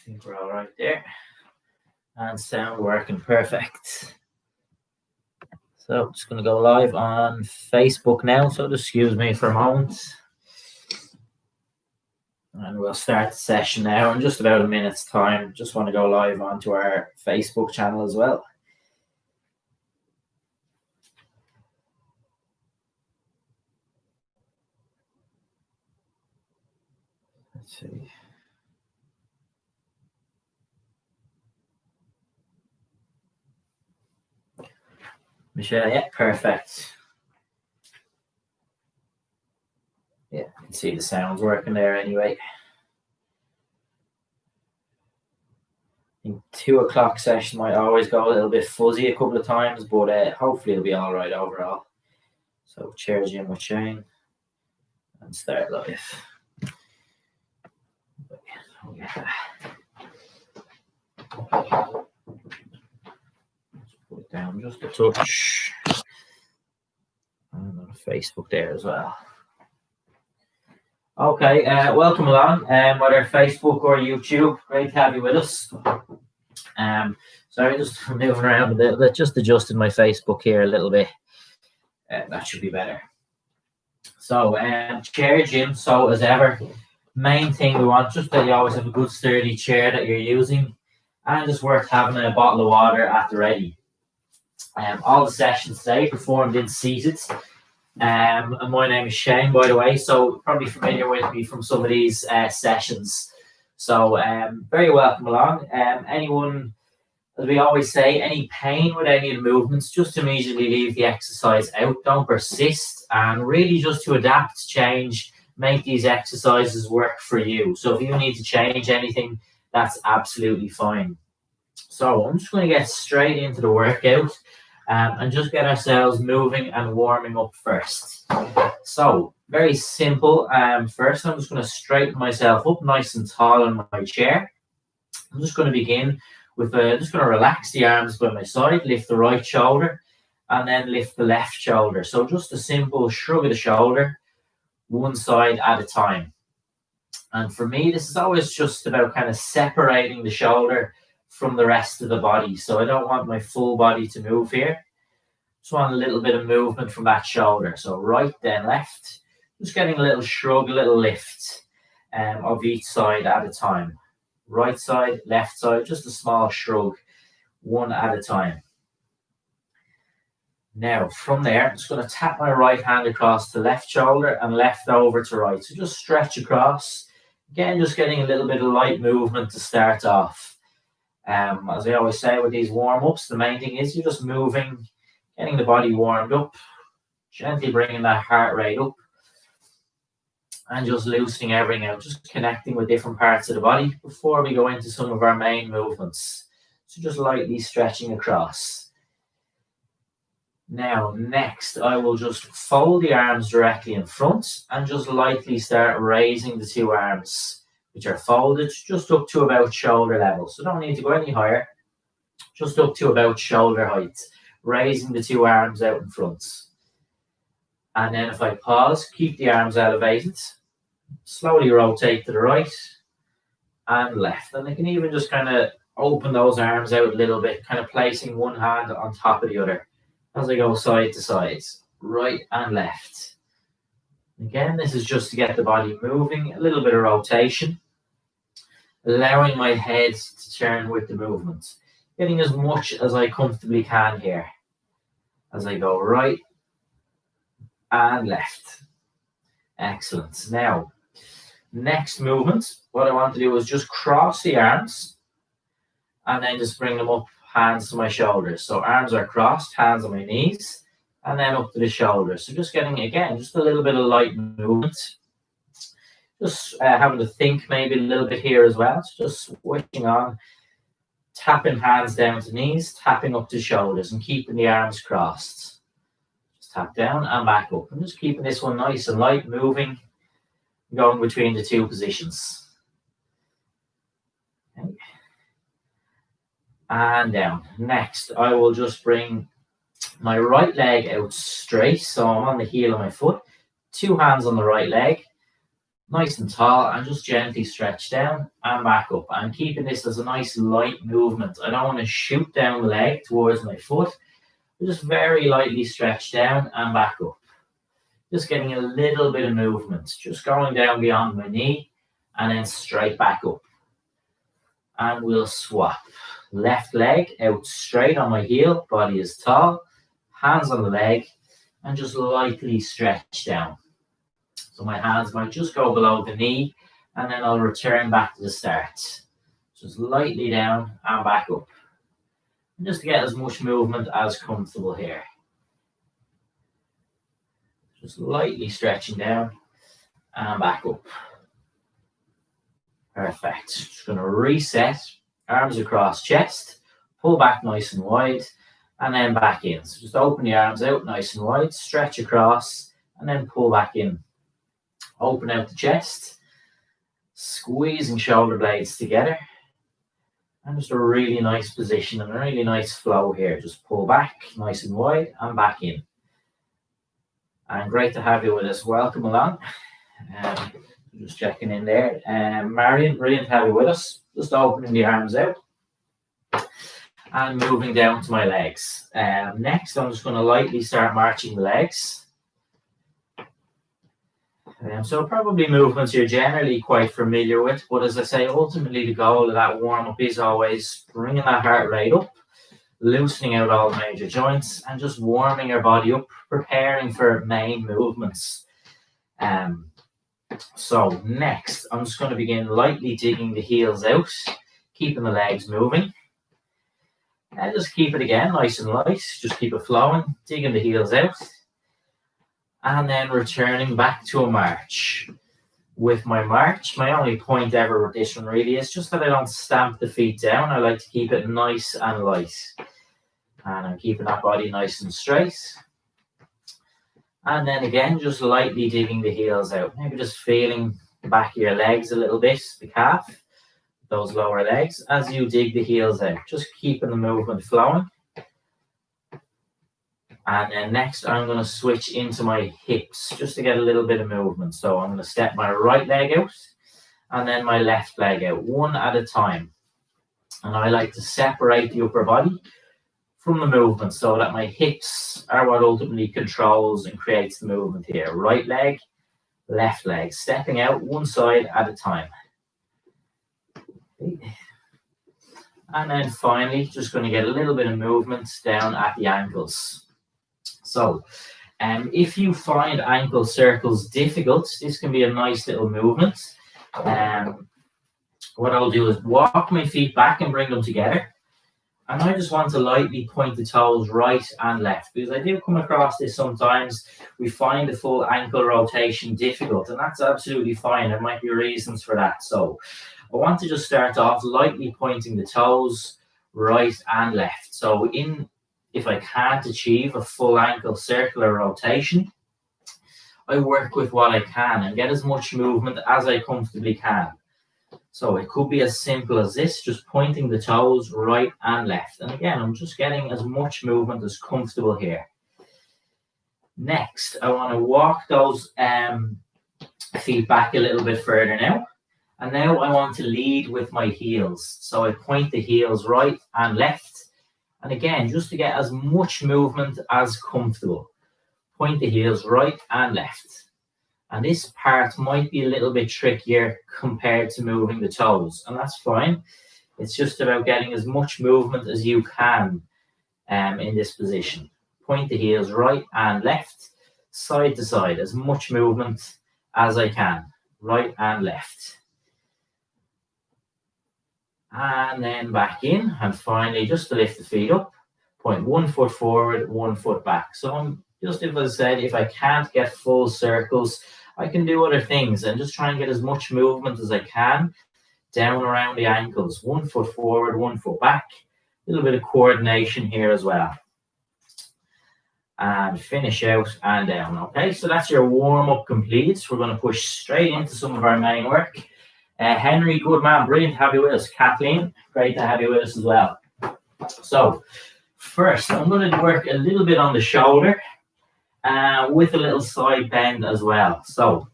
think we're all right there. And sound working perfect. So I'm just going to go live on Facebook now. So just excuse me for a moment. And we'll start the session now in just about a minute's time. Just want to go live onto our Facebook channel as well. Let's see. Michelle, yeah, perfect. Yeah, you can see the sounds working there anyway. I think 2 o'clock session might always go a little bit fuzzy a couple of times, but hopefully it'll be all right overall. So charge in with Shane and start live. Put it down just a touch. And on Facebook there as well. Okay, welcome along, whether Facebook or YouTube. Great to have you with us. Sorry, just moving around a little bit, just adjusted my Facebook here a little bit. That should be better. So, chair gym. So, as ever, main thing we want, just that you always have a good sturdy chair that you're using, and it's worth having a bottle of water at the ready. All the sessions today performed in seated. And my name is Shane, by the way, so probably familiar with me from some of these sessions. So very welcome along. Anyone, as we always say, any pain with any of the movements, just immediately leave the exercise out. Don't persist, and really just to adapt, change, make these exercises work for you. So if you need to change anything, that's absolutely fine. So I'm just going to get straight into the workout. And just get ourselves moving and warming up first. So, very simple. First, I'm just going to straighten myself up nice and tall in my chair. I'm just going to begin with, just going to relax the arms by my side, lift the right shoulder, and then lift the left shoulder. So, just a simple shrug of the shoulder, one side at a time. And for me, this is always just about kind of separating the shoulder from the rest of the body. So I don't want my full body to move here. Just want a little bit of movement from that shoulder. So right, then left. Just getting a little shrug, a little lift of each side at a time. Right side, left side, just a small shrug, one at a time. Now, from there, I'm just going to tap my right hand across the left shoulder and left over to right. So just stretch across. Again, just getting a little bit of light movement to start off. As I always say with these warm-ups, the main thing is you're just moving, getting the body warmed up, gently bringing that heart rate up, and just loosening everything out, just connecting with different parts of the body before we go into some of our main movements. So just lightly stretching across. Now, next, I will just fold the arms directly in front and just lightly start raising the two arms, which are folded just up to about shoulder level. So don't need to go any higher, just up to about shoulder height, raising the two arms out in front. And then if I pause, keep the arms elevated, slowly rotate to the right and left. And I can even just kind of open those arms out a little bit, kind of placing one hand on top of the other as I go side to side, right and left. Again, this is just to get the body moving, a little bit of rotation, allowing my head to turn with the movement, getting as much as I comfortably can here as I go right and left. Excellent. Now, next movement, what I want to do is just cross the arms and then just bring them up, hands to my shoulders. So arms are crossed, hands on my knees, and then up to the shoulders. So just getting, again, just a little bit of light movement. Just having to think maybe a little bit here as well. So just switching on, tapping hands down to knees, tapping up to shoulders, and keeping the arms crossed. Just tap down and back up. I'm just keeping this one nice and light, moving, going between the two positions. Okay. And down. Next, I will just bring my right leg out straight. So I'm on the heel of my foot, two hands on the right leg, nice and tall, and just gently stretch down and back up. I'm keeping this as a nice light movement. I don't want to shoot down the leg towards my foot. Just very lightly stretch down and back up. Just getting a little bit of movement, just going down beyond my knee and then straight back up. And we'll swap. Left leg out straight on my heel, body is tall, hands on the leg, and just lightly stretch down. So my hands might just go below the knee, and then I'll return back to the start. Just lightly down and back up. And just to get as much movement as comfortable here. Just lightly stretching down and back up. Perfect. Just going to reset, arms across chest, pull back nice and wide, and then back in. So just open the arms out nice and wide, stretch across, and then pull back in. Open out the chest, squeezing shoulder blades together. And just a really nice position and a really nice flow here. Just pull back nice and wide and back in. And great to have you with us. Welcome along. Just checking in there. Marion, brilliant to have you with us. Just opening the arms out. And moving down to my legs. Next, I'm just going to lightly start marching the legs. So probably movements you're generally quite familiar with, but as I say, ultimately the goal of that warm-up is always bringing that heart rate up, loosening out all the major joints, and just warming your body up, preparing for main movements. So next, I'm just going to begin lightly digging the heels out, keeping the legs moving. And just keep it again nice and light, just keep it flowing, digging the heels out. And then returning back to a march. With my march, my only point ever with this one really is just that I don't stamp the feet down. I like to keep it nice and light. And I'm keeping that body nice and straight. And then again, just lightly digging the heels out. Maybe just feeling the back of your legs a little bit, the calf, those lower legs, as you dig the heels out. Just keeping the movement flowing. And then next, I'm going to switch into my hips just to get a little bit of movement. So I'm going to step my right leg out and then my left leg out, one at a time. And I like to separate the upper body from the movement so that my hips are what ultimately controls and creates the movement here. Right leg, left leg, stepping out one side at a time. And then finally, just going to get a little bit of movement down at the ankles. So, if you find ankle circles difficult, this can be a nice little movement. What I'll do is walk my feet back and bring them together. And I just want to lightly point the toes right and left, because I do come across this sometimes. We find the full ankle rotation difficult, and that's absolutely fine. There might be reasons for that. So I want to just start off lightly pointing the toes right and left. So if I can't achieve a full ankle circular rotation, I work with what I can and get as much movement as I comfortably can. So it could be as simple as this, just pointing the toes right and left. And again, I'm just getting as much movement as comfortable here. Next, I want to walk those feet back a little bit further now. And now I want to lead with my heels. So I point the heels right and left. And again, just to get as much movement as comfortable. Point the heels right and left. And this part might be a little bit trickier compared to moving the toes. And that's fine. It's just about getting as much movement as you can in this position. Point the heels right and left, side to side. As much movement as I can. Right and left. And then back in, and finally just to lift the feet up, point one foot forward, 1 foot back. So I'm just, as I said, if I can't get full circles, I can do other things and just try and get as much movement as I can down around the ankles. 1 foot forward, 1 foot back. A little bit of coordination here as well. And finish out and down. Okay, so that's your warm-up complete. We're going to push straight into some of our main work. Henry, good man, brilliant to have you with us. Kathleen, great to have you with us as well. So first, I'm going to work a little bit on the shoulder with a little side bend as well. So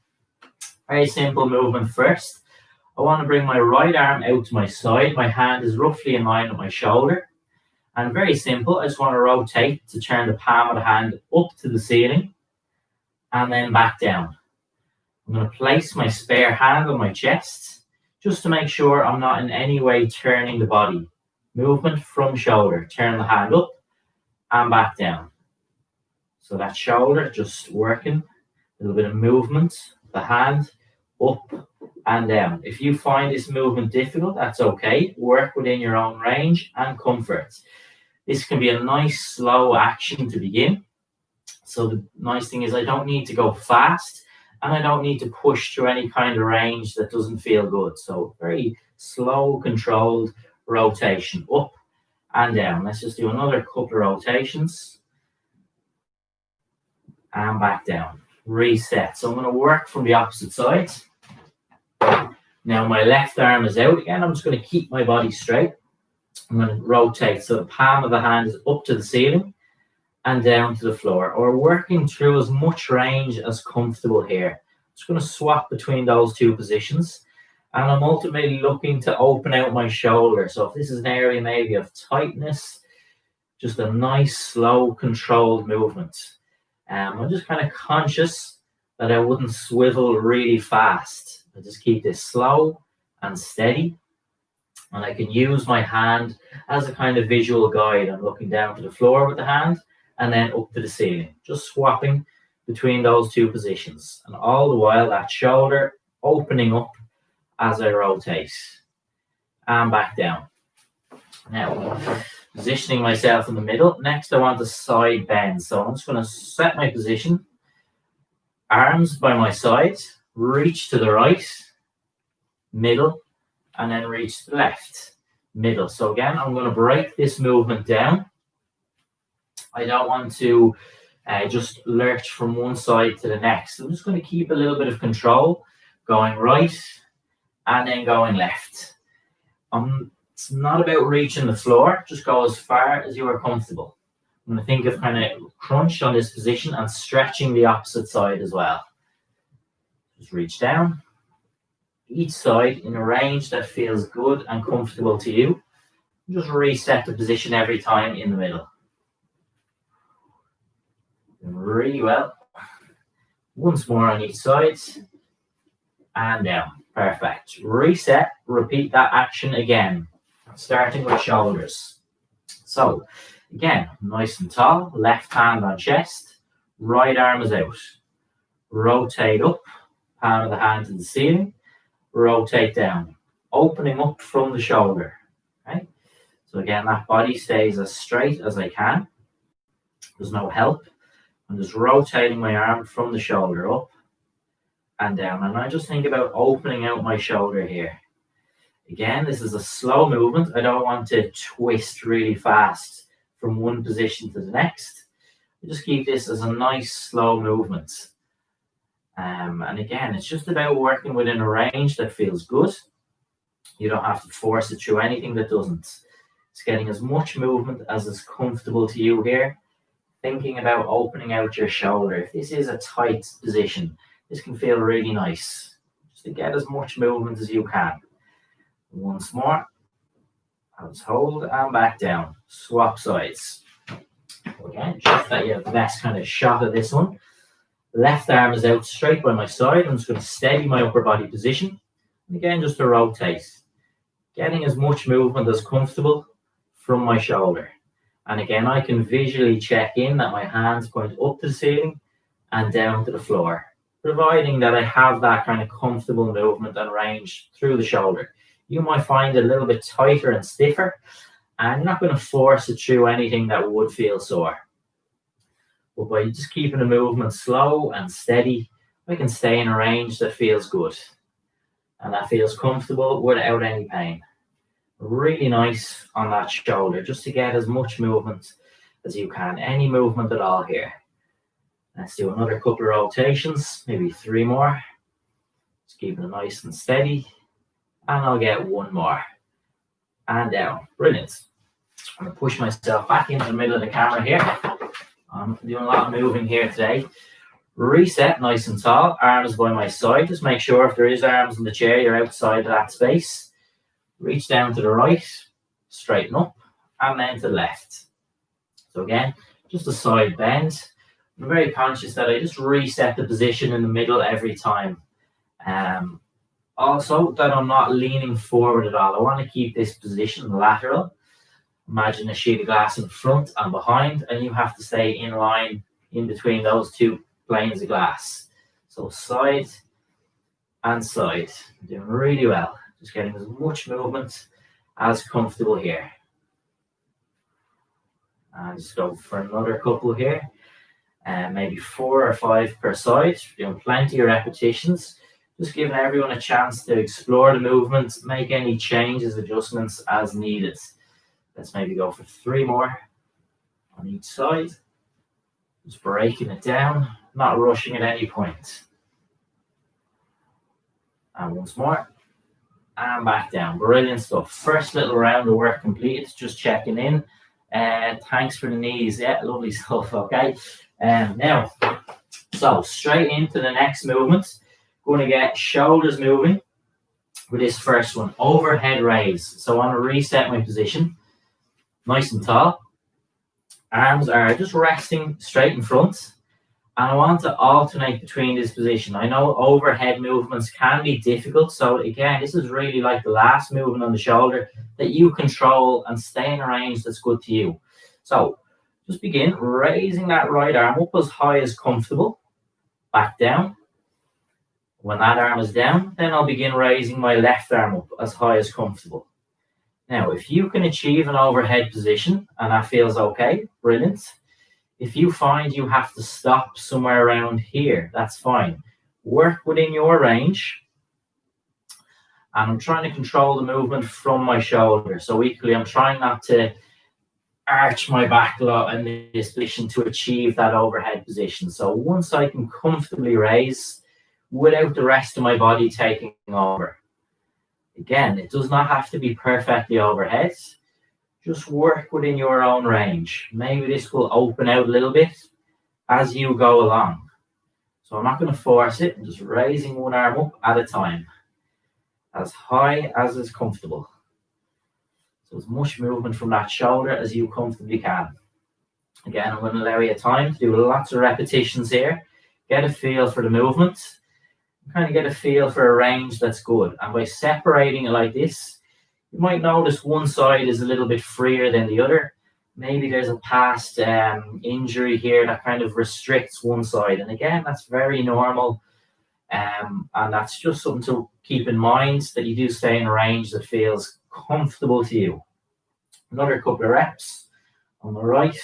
Very simple movement first. I want to bring my right arm out to my side. My hand is roughly in line with my shoulder. And very simple, I just want to rotate to turn the palm of the hand up to the ceiling and then back down. I'm going to place my spare hand on my chest just to make sure I'm not in any way turning the body. Movement from shoulder, turn the hand up and back down. So that shoulder just working, a little bit of movement, the hand up and down. If you find this movement difficult, that's okay. Work within your own range and comfort. This can be a nice slow action to begin. So the nice thing is I don't need to go fast and I don't need to push through any kind of range that doesn't feel good. So very slow, controlled rotation up and down. Let's just do another couple of rotations and back down. Reset. So I'm going to work from the opposite side. Now my left arm is out again. I'm just going to keep my body straight. I'm going to rotate so the palm of the hand is up to the ceiling and down to the floor, or working through as much range as comfortable here. I'm just going to swap between those two positions, and I'm ultimately looking to open out my shoulder. So if this is an area maybe of tightness, just a nice, slow, controlled movement. I'm just kind of conscious that I wouldn't swivel really fast. I just keep this slow and steady. And I can use my hand as a kind of visual guide. I'm looking down to the floor with the hand and then up to the ceiling, just swapping between those two positions. And all the while that shoulder opening up as I rotate and back down. Now, positioning myself in the middle. Next, I want a side bend. So I'm just going to set my position. Arms by my side, reach to the right, middle, and then reach to the left, middle. So again, I'm going to break this movement down. I don't want to just lurch from one side to the next. I'm just going to keep a little bit of control, going right and then going left. It's not about reaching the floor, just go as far as you are comfortable. I'm going to think of kind of crunch on this position and stretching the opposite side as well. Just reach down. Each side in a range that feels good and comfortable to you. Just reset the position every time in the middle. Really well. Once more on each side. And down. Perfect. Reset. Repeat that action again. Starting with shoulders. So, again, nice and tall. Left hand on chest. Right arm is out. Rotate up. Palm of the hand to the ceiling. Rotate down, opening up from the shoulder. Okay, so again, that body stays as straight as I can. There's no help. I'm just rotating my arm from the shoulder up and down, and I just think about opening out my shoulder here. Again, this is a slow movement. I don't want to twist really fast from one position to the next. I just keep this as a nice slow movement. And again, it's just about working within a range that feels good. You don't have to force it through anything that doesn't. It's getting as much movement as is comfortable to you here. Thinking about opening out your shoulder. If this is a tight position, this can feel really nice. Just to get as much movement as you can. Once more. Let's hold and back down. Swap sides. Again, just that you have the best kind of shot of this one. Left arm is out straight by my side. I'm just going to steady my upper body position. And again, just to rotate. Getting as much movement as comfortable from my shoulder. And again, I can visually check in that my hands point up to the ceiling and down to the floor, providing that I have that kind of comfortable movement and range through the shoulder. You might find it a little bit tighter and stiffer, and you're not going to force it through anything that would feel sore. But by just keeping the movement slow and steady, I can stay in a range that feels good and that feels comfortable without any pain. Really nice on that shoulder, just to get as much movement as you can. Any movement at all here. Let's do another couple of rotations, maybe 3 more. Just keeping it nice and steady. And I'll get 1 more. And down. Brilliant. I'm going to push myself back into the middle of the camera here. I'm doing a lot of moving here today. Reset nice and tall, arms by my side. Just make sure if there is arms in the chair, you're outside of that space. Reach down to the right, straighten up, and then to the left. So again, just a side bend. I'm very conscious that I just reset the position in the middle every time. Also, that I'm not leaning forward at all. I want to keep this position lateral. Imagine a sheet of glass in front and behind, and you have to stay in line in between those two planes of glass. So side and side. Doing really well. Just getting as much movement as comfortable here. And just go for another couple here. Maybe 4 or 5 per side. Doing plenty of repetitions. Just giving everyone a chance to explore the movement, make any changes, adjustments as needed. Let's maybe go for 3 more on each side. Just breaking it down, not rushing at any point. And once more. And back down. Brilliant stuff. First little round of work completed. Just checking in. Thanks for the knees. Yeah, lovely stuff. Okay. Now, so straight into the next movement. Going to get shoulders moving with this first one. Overhead raise. So I want to reset my position. Nice and tall. Arms are just resting straight in front. And I want to alternate between this position. I know overhead movements can be difficult. So again, this is really like the last movement on the shoulder that you control and stay in a range that's good to you. So just begin raising that right arm up as high as comfortable. Back down. When that arm is down, then I'll begin raising my left arm up as high as comfortable. Now, if you can achieve an overhead position and that feels okay, brilliant. If you find you have to stop somewhere around here, that's fine. Work within your range. And I'm trying to control the movement from my shoulder. So equally, I'm trying not to arch my back a lot in this position to achieve that overhead position. So once I can comfortably raise without the rest of my body taking over. Again, it does not have to be perfectly overhead. Just work within your own range. Maybe this will open out a little bit as you go along. So I'm not going to force it. I'm just raising one arm up at a time. As high as is comfortable. So as much movement from that shoulder as you comfortably can. Again, I'm going to allow you time to do lots of repetitions here. Get a feel for the movement. Kind of get a feel for a range that's good. And by separating it like this, you might notice one side is a little bit freer than the other. Maybe there's a past injury here that kind of restricts one side. And again, that's very normal. And that's just something to keep in mind, that you do stay in a range that feels comfortable to you. Another couple of reps on the right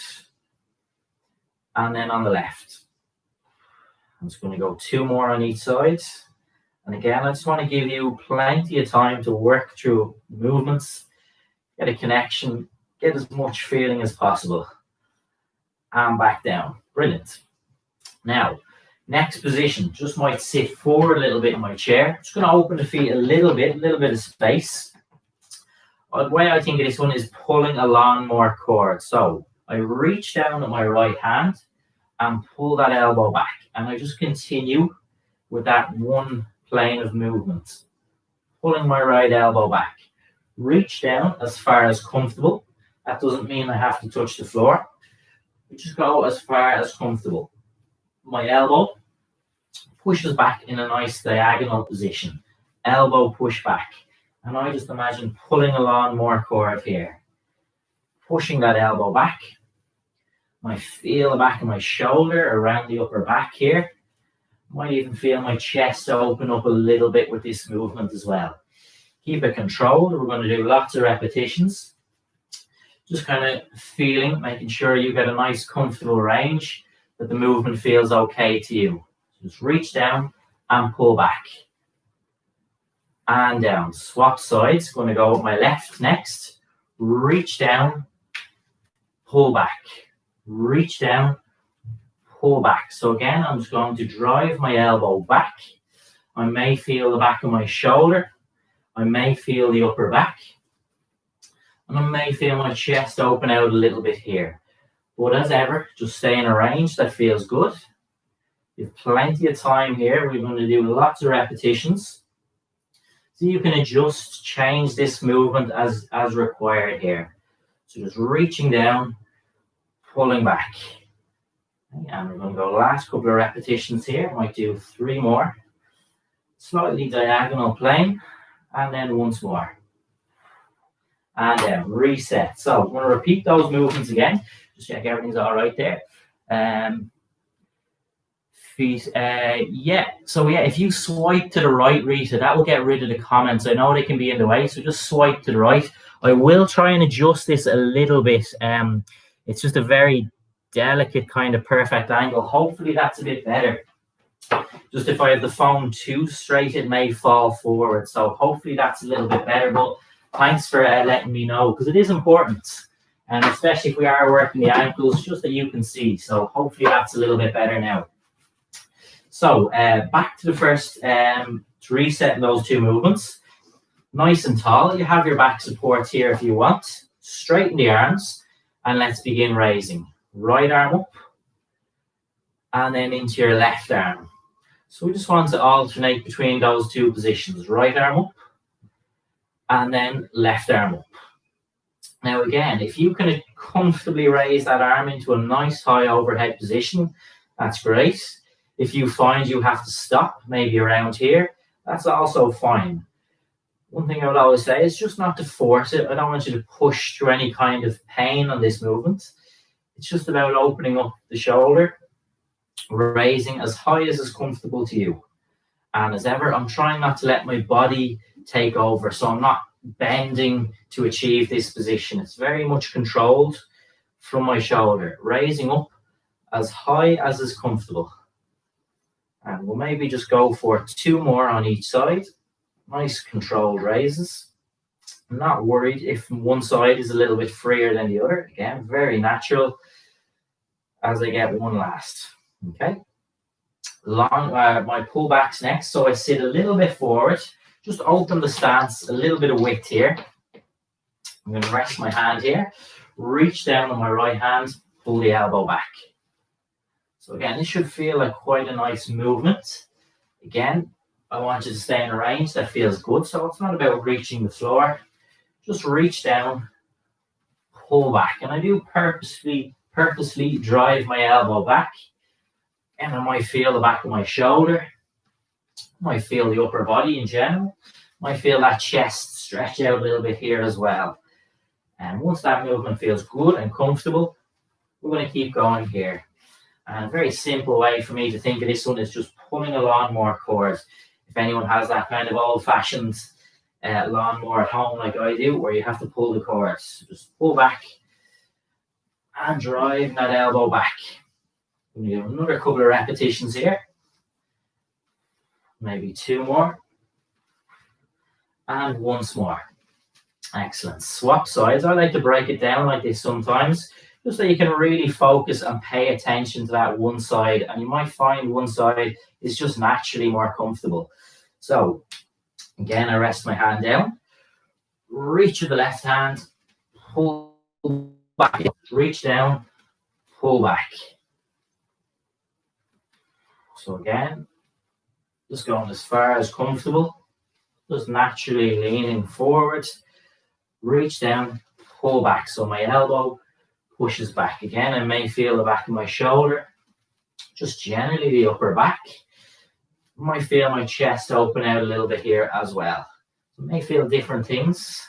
and then on the left. I'm just going to go 2 more on each side. And again, I just want to give you plenty of time to work through movements, get a connection, get as much feeling as possible. And back down. Brilliant. Now, next position, just might sit forward a little bit in my chair. Just going to open the feet a little bit of space. The way I think of this one is pulling a lawnmower cord. So I reach down with my right hand and pull that elbow back. And I just continue with that one plane of movement. Pulling my right elbow back. Reach down as far as comfortable. That doesn't mean I have to touch the floor. Just go as far as comfortable. My elbow pushes back in a nice diagonal position. Elbow push back. And I just imagine pulling a lawnmower cord here. Pushing that elbow back. I feel the back of my shoulder around the upper back here. Might even feel my chest open up a little bit with this movement as well. Keep it controlled. We're going to do lots of repetitions. Just kind of feeling, making sure you get a nice comfortable range, that the movement feels okay to you. Just reach down and pull back. And down. Swap sides. Going to go with my left next. Reach down, pull back. Reach down, pull back. So again, I'm just going to drive my elbow back. I may feel the back of my shoulder. I may feel the upper back. And I may feel my chest open out a little bit here. But as ever, just stay in a range that feels good. You have plenty of time here. We're going to do lots of repetitions. So you can adjust, change this movement as required here. So just reaching down, pulling back. And we're going to go last couple of repetitions here. Might do 3 more. Slightly diagonal plane. And then once more. And then reset. So I'm going to repeat those movements again. Just check everything's all right there. Feet, so if you swipe to the right, Rita, that will get rid of the comments. I know they can be in the way, so just swipe to the right. I will try and adjust this a little bit. It's just a very delicate kind of perfect angle. Hopefully that's a bit better. Just if I have the phone too straight, it may fall forward. So hopefully that's a little bit better. But thanks for letting me know, because it is important. And especially if we are working the ankles, just that you can see. So hopefully that's a little bit better now. So back to the first, to reset those 2 movements. Nice and tall. You have your back support here if you want. Straighten the arms. And let's begin raising. Right arm up. And then into your left arm. So we just want to alternate between those 2 positions. Right arm up. And then left arm up. Now again, if you can comfortably raise that arm into a nice high overhead position, that's great. If you find you have to stop, maybe around here, that's also fine. One thing I would always say is just not to force it. I don't want you to push through any kind of pain on this movement. It's just about opening up the shoulder, raising as high as is comfortable to you. And as ever, I'm trying not to let my body take over. So I'm not bending to achieve this position. It's very much controlled from my shoulder, raising up as high as is comfortable. And we'll maybe just go for 2 more on each side. Nice controlled raises. I'm not worried if one side is a little bit freer than the other. Again, very natural as I get one last. Okay. My pullbacks next. So I sit a little bit forward. Just open the stance, a little bit of width here. I'm going to rest my hand here. Reach down on my right hand. Pull the elbow back. So again, this should feel like quite a nice movement. Again, I want you to stay in a range that feels good. So it's not about reaching the floor. Just reach down, pull back. And I do purposely drive my elbow back. And I might feel the back of my shoulder. I might feel the upper body in general. I might feel that chest stretch out a little bit here as well. And once that movement feels good and comfortable, we're going to keep going here. And a very simple way for me to think of this one is just pulling a lawnmower cord. If anyone has that kind of old-fashioned lawnmower at home like I do, where you have to pull the cords, so just pull back and drive that elbow back. I'm going to do another couple of repetitions here. Maybe 2 more. And once more. Excellent. Swap sides. I like to break it down like this sometimes, just so you can really focus and pay attention to that one side. And you might find one side is just naturally more comfortable. So, again, I rest my hand down. Reach with the left hand. Pull back. Reach down. Pull back. So, again, just going as far as comfortable. Just naturally leaning forward. Reach down. Pull back. So, my elbow pushes back. Again, I may feel the back of my shoulder, just generally the upper back. I might feel my chest open out a little bit here as well. You may feel different things.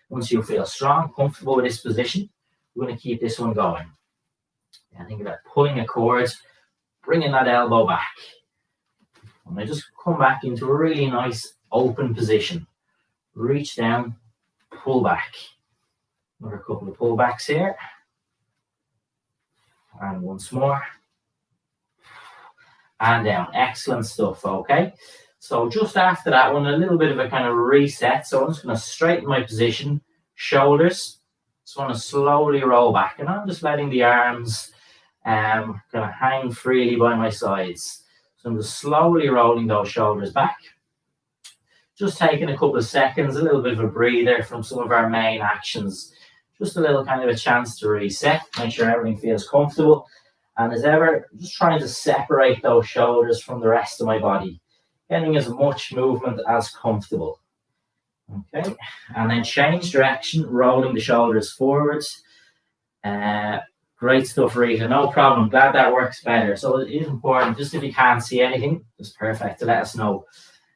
Once you feel strong, comfortable with this position, we're going to keep this one going. And think about pulling a cord, bringing that elbow back. And I just come back into a really nice open position. Reach down, pull back. Another couple of pullbacks here. And once more. And down. Excellent stuff, okay? So just after that one, a little bit of a kind of reset. So I'm just going to straighten my position. Shoulders. Just want to slowly roll back. And I'm just letting the arms kind of hang freely by my sides. So I'm just slowly rolling those shoulders back. Just taking a couple of seconds, a little bit of a breather from some of our main actions. Just a little kind of a chance to reset, make sure everything feels comfortable. And as ever, just trying to separate those shoulders from the rest of my body, getting as much movement as comfortable. Okay, and then change direction, rolling the shoulders forwards. Great stuff, Rita. No problem. Glad that works better. So it is important, just if you can't see anything, just perfect to let us know.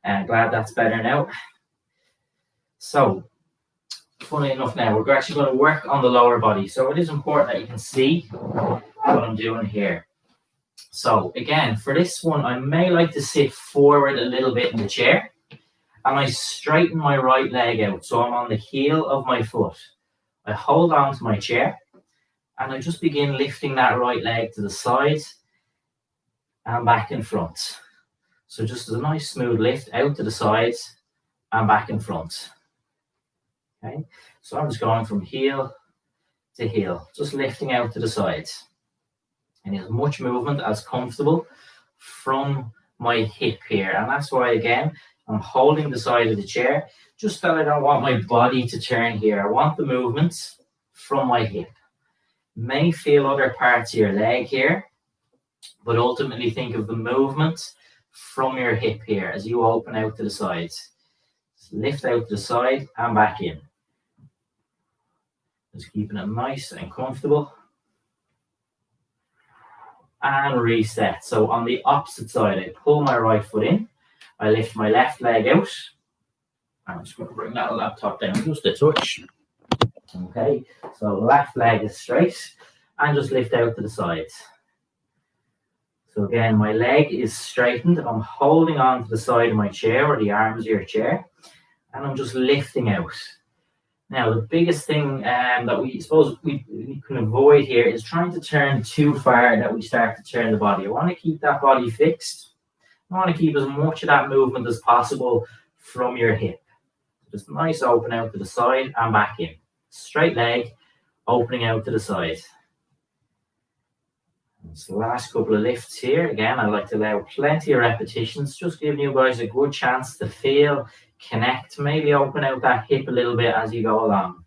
Glad that's better now. So, funny enough now, we're actually going to work on the lower body. So it is important that you can see what I'm doing here. So again, for this one, I may like to sit forward a little bit in the chair. And I straighten my right leg out. So I'm on the heel of my foot. I hold on to my chair. And I just begin lifting that right leg to the side and back in front. So just a nice smooth lift out to the sides and back in front. Okay, so I'm just going from heel to heel, just lifting out to the sides. And as much movement as comfortable from my hip here. And that's why, again, I'm holding the side of the chair, just that I don't want my body to turn here. I want the movement from my hip. May feel other parts of your leg here, but ultimately think of the movement from your hip here as you open out to the sides. Just lift out to the side and back in. Just keeping it nice and comfortable. And reset. So on the opposite side, I pull my right foot in. I lift my left leg out. I'm just going to bring that laptop down just a touch. Okay, so left leg is straight and just lift out to the sides. So again, my leg is straightened. I'm holding on to the side of my chair or the arms of your chair, and I'm just lifting out. Now, the biggest thing that we can avoid here is trying to turn too far that we start to turn the body. I want to keep that body fixed. I want to keep as much of that movement as possible from your hip. Just nice open out to the side and back in. Straight leg, opening out to the side. It's the last couple of lifts here. Again, I like to allow plenty of repetitions, just giving you guys a good chance to feel, connect, maybe open out that hip a little bit as you go along.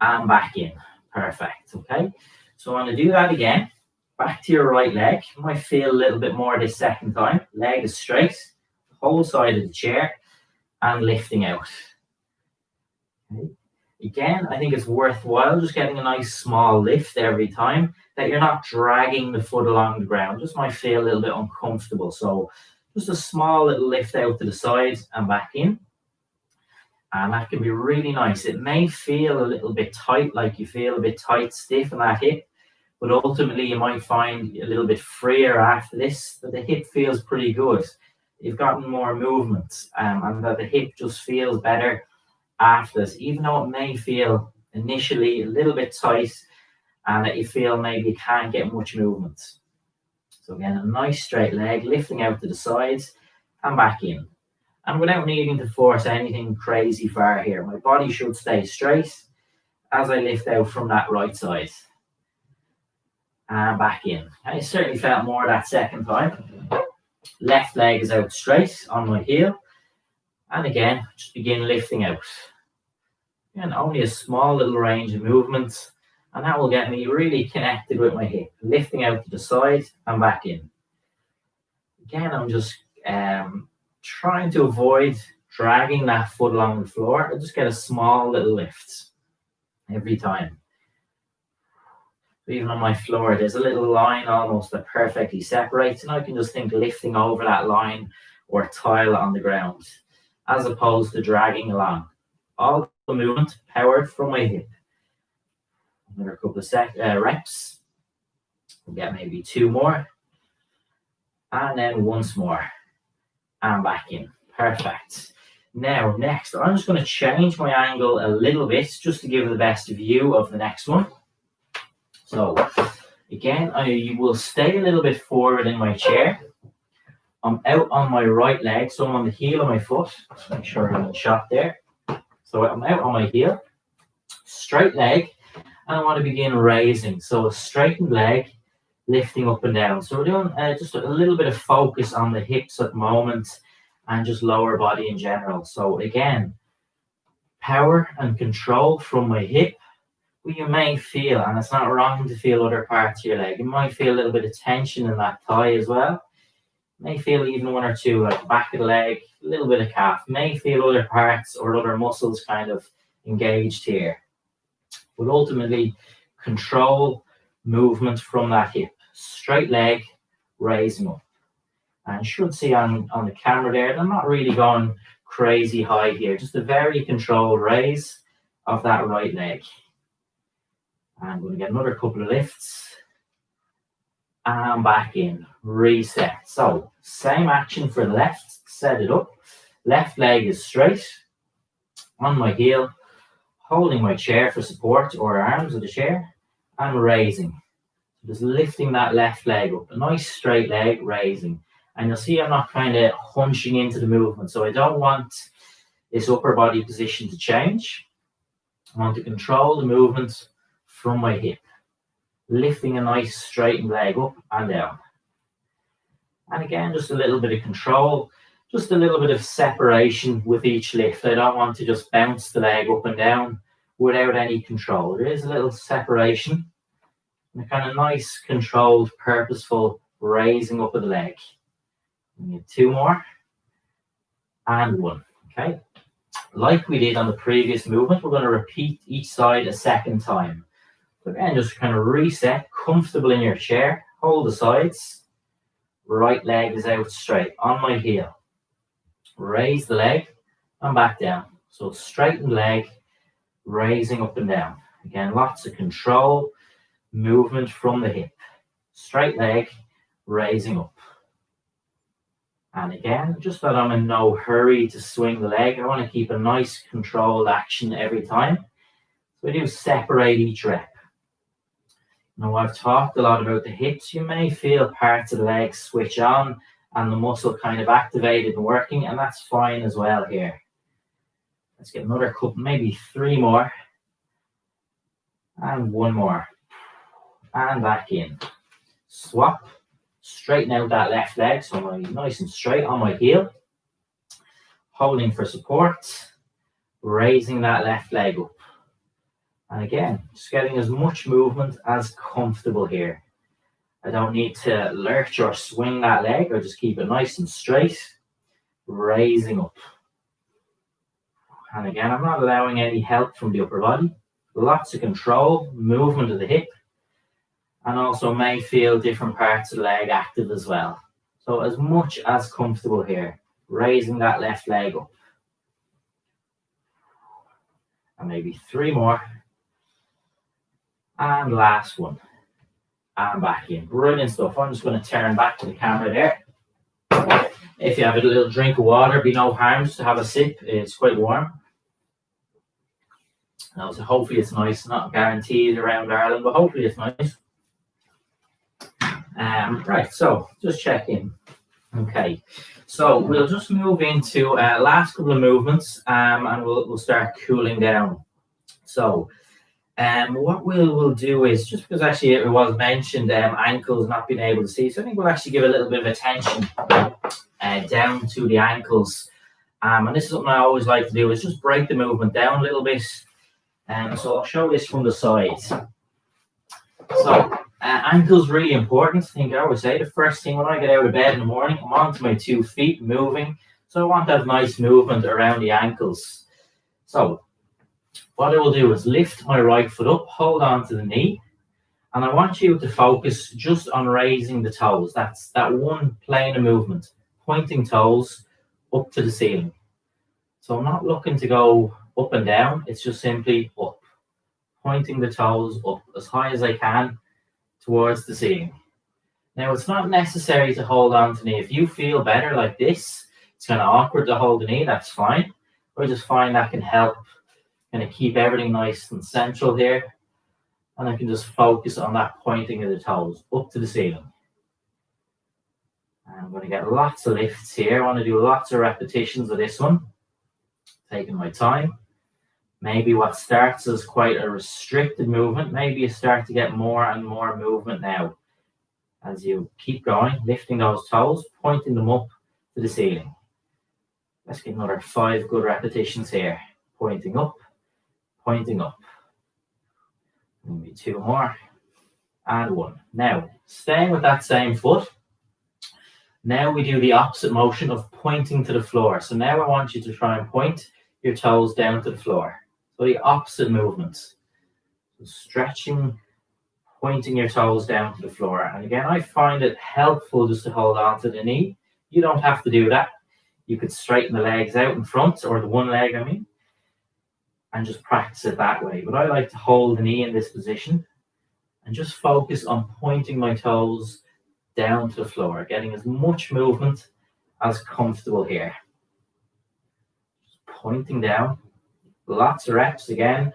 And back in. Perfect. Okay. So I'm going to do that again. Back to your right leg. You might feel a little bit more this second time. Leg is straight. Whole side of the chair. And lifting out. Okay. Again, I think it's worthwhile just getting a nice small lift every time, that you're not dragging the foot along the ground. Just might feel a little bit uncomfortable. So just a small little lift out to the sides and back in. And that can be really nice. It may feel a little bit tight, like you feel a bit tight, stiff in that hip, but ultimately you might find a little bit freer after this, that the hip feels pretty good. You've gotten more movement, and that the hip just feels better after this, even though it may feel initially a little bit tight and that you feel maybe you can't get much movement. So again, a nice straight leg, lifting out to the sides and back in. And without needing to force anything crazy far here, my body should stay straight as I lift out from that right side. And back in. I certainly felt more that second time. Left leg is out straight on my heel. And again, just begin lifting out. And only a small little range of movement. And that will get me really connected with my hip. Lifting out to the side and back in. Again, I'm just trying to avoid dragging that foot along the floor. I just get a small little lift every time. Even on my floor, there's a little line almost that perfectly separates, and I can just think lifting over that line or tile on the ground, as opposed to dragging along. All the movement powered from my hip. Another couple of reps. We'll get maybe 2 more. And then once more. And back in. Perfect. Now, next, I'm just going to change my angle a little bit just to give the best view of the next one. So, again, I will stay a little bit forward in my chair. I'm out on my right leg, so I'm on the heel of my foot. Just make sure I'm in the shot there. So I'm out on my heel, straight leg, and I want to begin raising. So a straightened leg, lifting up and down. So we're doing just a little bit of focus on the hips at the moment and just lower body in general. So again, power and control from my hip, Well, you may feel, and it's not wrong to feel other parts of your leg, you might feel a little bit of tension in that thigh as well. You may feel even one or two, like the back of the leg, a little bit of calf. You may feel other parts or other muscles kind of engaged here. But ultimately, control movement from that hip. Straight leg, raising up. And you should see on the camera there, I'm not really going crazy high here, just a very controlled raise of that right leg. And I'm going to get another couple of lifts. And back in, reset. So, same action for the left, set it up. Left leg is straight, on my heel, holding my chair for support or arms of the chair, and raising. Just lifting that left leg up, a nice straight leg, raising. And you'll see I'm not kind of hunching into the movement, so I don't want this upper body position to change. I want to control the movement from my hip, lifting a nice straightened leg up and down. And again, just a little bit of control, just a little bit of separation with each lift. I don't want to just bounce the leg up and down without any control. There is a little separation and a kind of nice, controlled, purposeful raising up of the leg. We need two more and one. Okay, like we did on the previous movement, we're going to repeat each side a second time. So again, just kind of reset, comfortable in your chair, hold the sides. Right leg is out straight, on my heel. Raise the leg and back down. So straightened leg, raising up and down. Again, lots of control, movement from the hip. Straight leg, raising up. And again, just that I'm in no hurry to swing the leg. I want to keep a nice controlled action every time. So I do separate each rep. Now, I've talked a lot about the hips. You may feel parts of the leg switch on and the muscle kind of activated and working, and that's fine as well here. Let's get another couple, maybe three more. And one more. And back in. Swap. Straighten out that left leg, so I'm nice and straight on my heel. Holding for support. Raising that left leg up. And again, just getting as much movement as comfortable here. I don't need to lurch or swing that leg, or just keep it nice and straight. Raising up. And again, I'm not allowing any help from the upper body. Lots of control, movement of the hip. And also may feel different parts of the leg active as well. So as much as comfortable here. Raising that left leg up. And maybe three more. And last one. And back in. Brilliant stuff. I'm just going to turn back to the camera there. If you have a little drink of water, be no harm just to have a sip. It's quite warm. Now, so hopefully it's nice. Not guaranteed around Ireland, but hopefully it's nice. Right, so just check in. Okay, so we'll just move into last couple of movements and we'll start cooling down. So what we'll do is, just because actually it was mentioned, ankles not being able to see, so I think we'll actually give a little bit of attention down to the ankles. And this is something I always like to do, is just break the movement down a little bit. So I'll show this from the side. So ankles really important. I think I always say the first thing when I get out of bed in the morning, I'm onto my 2 feet moving. So I want to have nice movement around the ankles. So what I will do is lift my right foot up, hold on to the knee, and I want you to focus just on raising the toes. That's that one plane of movement, pointing toes up to the ceiling. So I'm not looking to go up and down, it's just simply up, pointing the toes up as high as I can towards the ceiling. Now, it's not necessary to hold on to the knee. If you feel better like this, it's kind of awkward to hold the knee, that's fine. I just find that can help kind of keep everything nice and central here. And I can just focus on that pointing of the toes up to the ceiling. I'm going to get lots of lifts here. I want to do lots of repetitions of this one. Taking my time. Maybe what starts as quite a restricted movement, maybe you start to get more and more movement now. As you keep going, lifting those toes, pointing them up to the ceiling. Let's get another 5 good repetitions here. Pointing up, pointing up. Maybe 2 more. And 1. Now, staying with that same foot, now we do the opposite motion of pointing to the floor. So now I want you to try and point your toes down to the floor. So the opposite movements. So stretching, pointing your toes down to the floor. And again, I find it helpful just to hold on to the knee. You don't have to do that. You could straighten the legs out in front, or the one leg, I mean, and just practice it that way. But I like to hold the knee in this position and just focus on pointing my toes down to the floor, getting as much movement as comfortable here. Just pointing down, lots of reps again.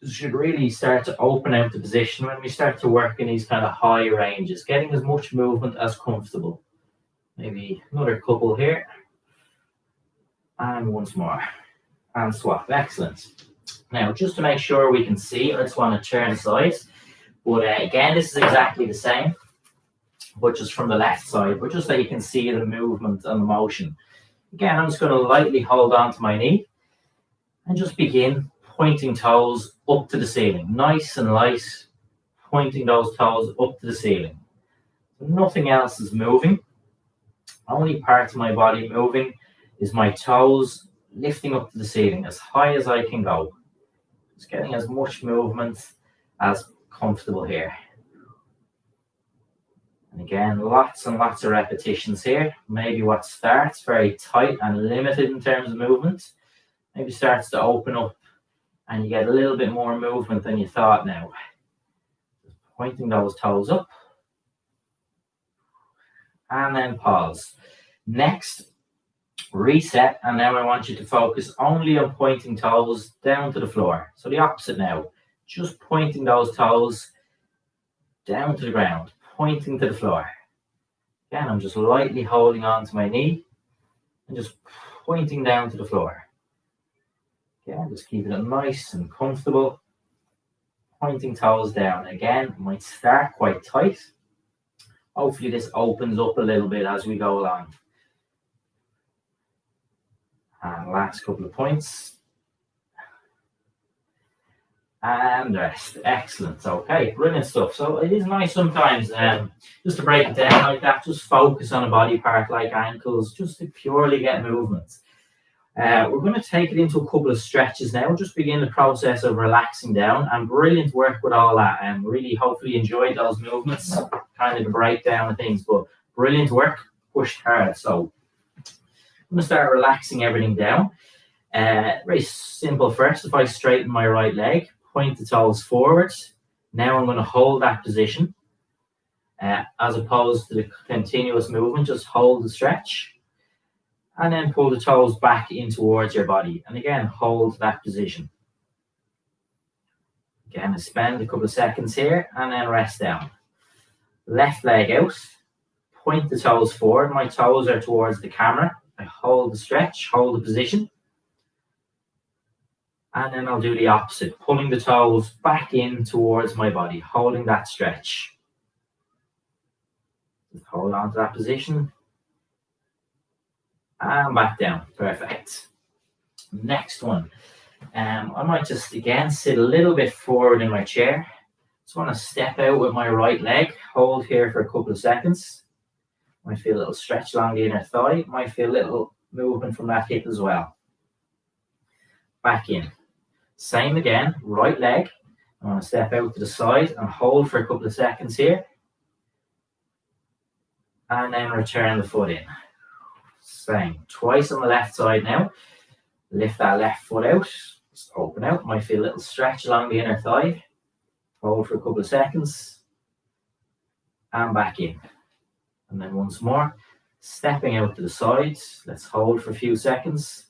This should really start to open out the position when we start to work in these kind of high ranges, getting as much movement as comfortable. Maybe another couple here. And once more. And swap. Excellent. Now, just to make sure we can see, I just want to turn sides. But again, this is exactly the same, but just from the left side, but just so you can see the movement and the motion. Again, I'm just going to lightly hold on to my knee and just begin pointing toes up to the ceiling. Nice and light, pointing those toes up to the ceiling. So nothing else is moving. Only part of my body moving is my toes lifting up to the ceiling as high as I can go. Just getting as much movement as comfortable here. And again, lots and lots of repetitions here. Maybe what starts very tight and limited in terms of movement, maybe starts to open up and you get a little bit more movement than you thought now. Just pointing those toes up. And then pause. Next, reset, and now I want you to focus only on pointing toes down to the floor. So the opposite now. Just pointing those toes down to the ground, pointing to the floor. Again, I'm just lightly holding on to my knee and just pointing down to the floor. Again, just keeping it nice and comfortable. Pointing toes down. Again, might start quite tight. Hopefully this opens up a little bit as we go along. And last couple of points. And rest. Excellent. Okay, brilliant stuff. So it is nice sometimes just to break it down like that, just focus on a body part like ankles, just to purely get movement. We're going to take it into a couple of stretches now, just begin the process of relaxing down, and brilliant work with all that. And really hopefully enjoyed those movements, kind of the breakdown of things, but brilliant work, pushed hard. So I'm going to start relaxing everything down. Very simple first. If I straighten my right leg, point the toes forwards. Now I'm going to hold that position as opposed to the continuous movement. Just hold the stretch and then pull the toes back in towards your body. And again, hold that position. Again, I spend a couple of seconds here and then rest down. Left leg out, point the toes forward. My toes are towards the camera. I hold the stretch, hold the position. And then I'll do the opposite, pulling the toes back in towards my body, holding that stretch. Just hold on to that position. And back down. Perfect. Next one. I might just, again, sit a little bit forward in my chair. Just want to step out with my right leg. Hold here for a couple of seconds. Might feel a little stretch along the inner thigh. Might feel a little movement from that hip as well. Back in. Same again, right leg. I want to step out to the side and hold for a couple of seconds here. And then return the foot in. Same, twice on the left side now. Lift that left foot out, just open out. Might feel a little stretch along the inner thigh. Hold for a couple of seconds. And back in. And then once more, stepping out to the sides. Let's hold for a few seconds.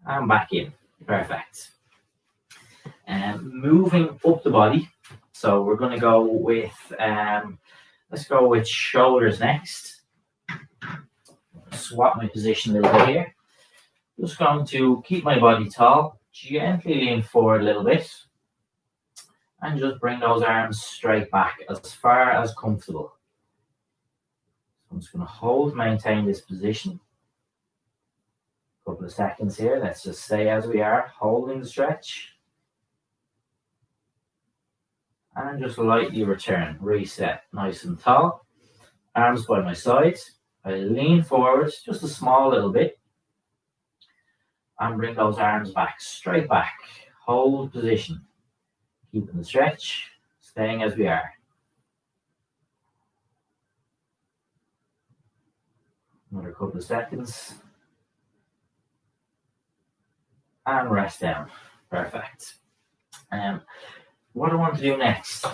And back in. Perfect. Moving up the body. So we're going to go with, let's go with shoulders next. Swap my position a little bit here. Just going to keep my body tall. Gently lean forward a little bit. And just bring those arms straight back as far as comfortable. So I'm just going to hold, maintain this position. Couple of seconds here. Let's just stay as we are, holding the stretch. And just lightly return, reset, nice and tall. Arms by my sides. I lean forward just a small little bit. And bring those arms back, straight back. Hold position. Keeping the stretch, staying as we are. Another couple of seconds. And rest down. Perfect. What I want to do next,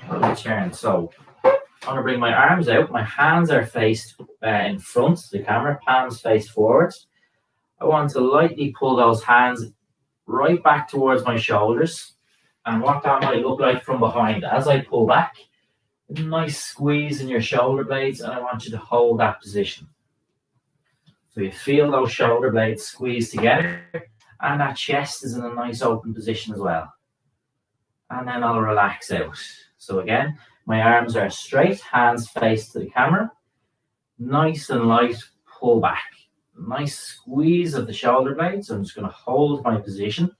return. So I'm going to bring my arms out. My hands are faced in front of the camera, palms faced forward. I want to lightly pull those hands right back towards my shoulders. And what that might look like from behind. As I pull back, a nice squeeze in your shoulder blades, and I want you to hold that position. So you feel those shoulder blades squeeze together, and that chest is in a nice open position as well. And then I'll relax out. So again, my arms are straight, hands face to the camera. Nice and light pull back. Nice squeeze of the shoulder blades. I'm just going to hold my position.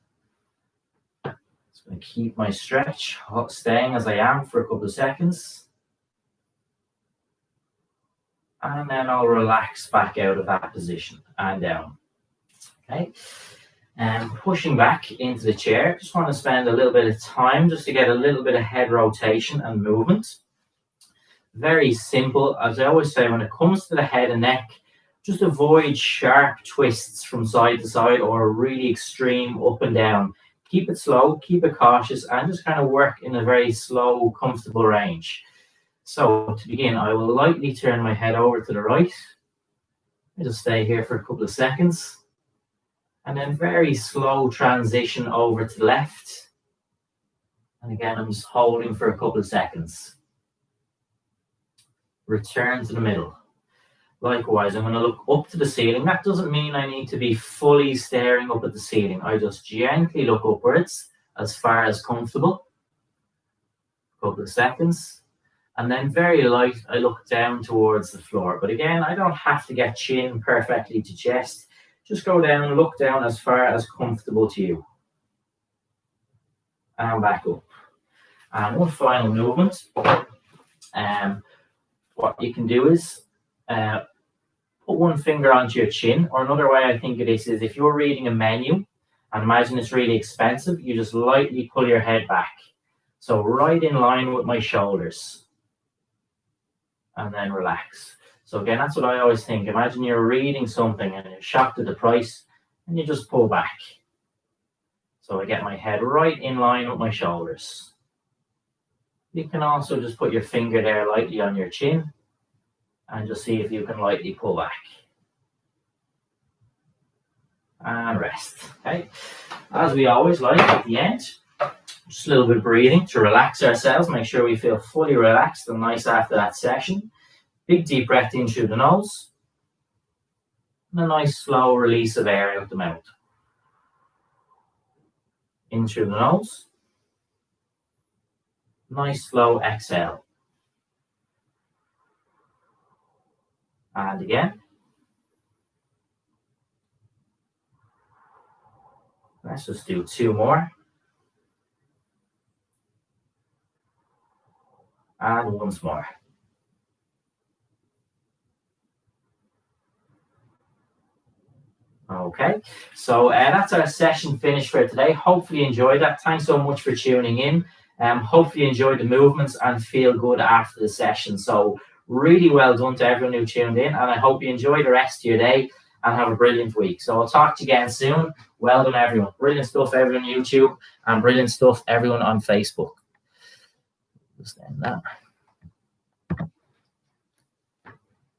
Just going to keep my stretch, staying as I am for a couple of seconds. And then I'll relax back out of that position and down. Okay. And pushing back into the chair, just want to spend a little bit of time just to get a little bit of head rotation and movement. Very simple. As I always say, when it comes to the head and neck, just avoid sharp twists from side to side or really extreme up and down. Keep it slow, keep it cautious, and just kind of work in a very slow, comfortable range. So to begin, I will lightly turn my head over to the right. I'll just stay here for a couple of seconds. And then very slow transition over to the left. And again, I'm just holding for a couple of seconds. Return to the middle. Likewise, I'm going to look up to the ceiling. That doesn't mean I need to be fully staring up at the ceiling. I just gently look upwards as far as comfortable. A couple of seconds. And then very light, I look down towards the floor. But again, I don't have to get chin perfectly to chest. Just go down and look down as far as comfortable to you. And back up. And one final movement. What you can do is put one finger onto your chin. Or another way I think it is if you're reading a menu and imagine it's really expensive, you just lightly pull your head back. So right in line with my shoulders. And then relax. So again, that's what I always think. Imagine you're reading something and you're shocked at the price and you just pull back. So I get my head right in line with my shoulders. You can also just put your finger there lightly on your chin and just see if you can lightly pull back. And rest. Okay. As we always like at the end, just a little bit of breathing to relax ourselves. Make sure we feel fully relaxed and nice after that session. Big deep breath in through the nose. And a nice slow release of air out the mouth. In through the nose. Nice slow exhale. And again. Let's just do two more. And once more. Okay, so that's our session finished for today. Hopefully you enjoyed that. Thanks so much for tuning in. Hopefully you enjoyed the movements and feel good after the session. So really well done to everyone who tuned in, and I hope you enjoy the rest of your day and have a brilliant week. So I'll talk to you again soon. Well done, everyone. Brilliant stuff, everyone on YouTube, and brilliant stuff, everyone on Facebook. Just end that.